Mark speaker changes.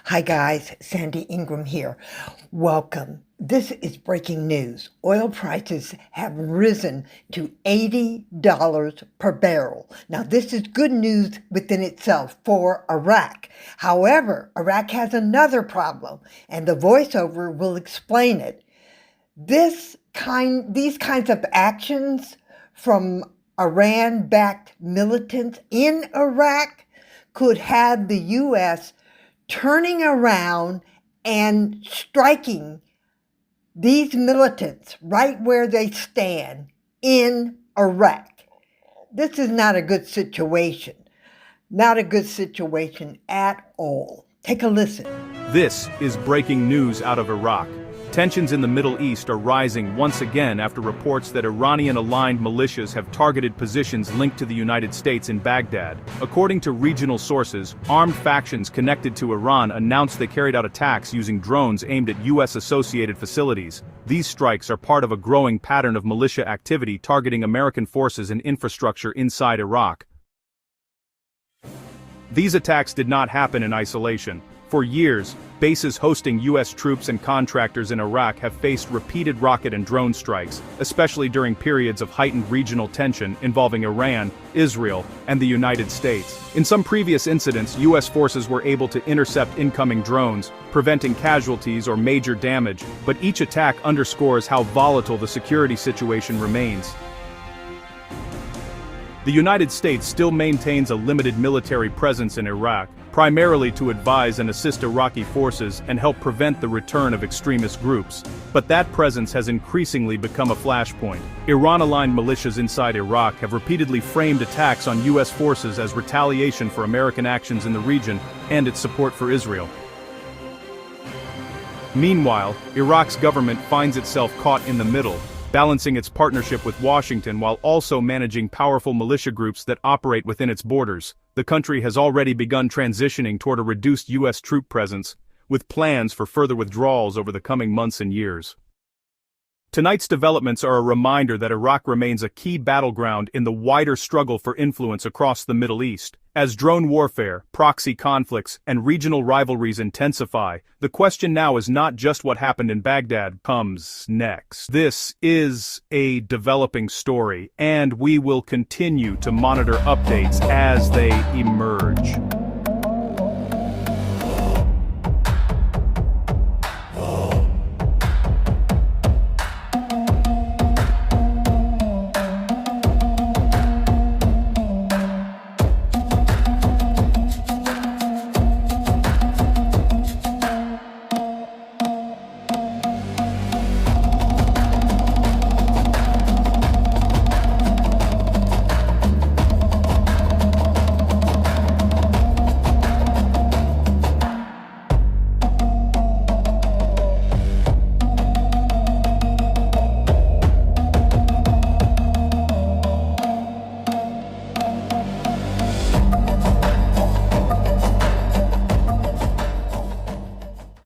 Speaker 1: Hi guys, Sandy Ingram here. Welcome. This is breaking news. Oil prices have risen to $80 per barrel. Now this is good news within itself for Iraq. However, Iraq has another problem, and the voiceover will explain it. These kinds of actions from Iran-backed militants in Iraq could have the U.S. turning around and striking these militants right where they stand in Iraq. This is not a good situation. Not a good situation at all. Take a listen.
Speaker 2: This is breaking news out of Iraq. Tensions in the Middle East are rising once again after reports that Iranian-aligned militias have targeted positions linked to the United States in Baghdad. According to regional sources, armed factions connected to Iran announced they carried out attacks using drones aimed at U.S.-associated facilities. These strikes are part of a growing pattern of militia activity targeting American forces and infrastructure inside Iraq. These attacks did not happen in isolation. For years, bases hosting U.S. troops and contractors in Iraq have faced repeated rocket and drone strikes, especially during periods of heightened regional tension involving Iran, Israel, and the United States. In some previous incidents, U.S. forces were able to intercept incoming drones, preventing casualties or major damage, but each attack underscores how volatile the security situation remains. The United States still maintains a limited military presence in Iraq, primarily to advise and assist Iraqi forces and help prevent the return of extremist groups. But that presence has increasingly become a flashpoint. Iran-aligned militias inside Iraq have repeatedly framed attacks on U.S. forces as retaliation for American actions in the region and its support for Israel. Meanwhile, Iraq's government finds itself caught in the middle, balancing its partnership with Washington while also managing powerful militia groups that operate within its borders. The country has already begun transitioning toward a reduced U.S. troop presence, with plans for further withdrawals over the coming months and years. Tonight's developments are a reminder that Iraq remains a key battleground in the wider struggle for influence across the Middle East. As drone warfare, proxy conflicts, and regional rivalries intensify, the question now is not just what happened in Baghdad comes next. This is a developing story, and we will continue to monitor updates as they emerge.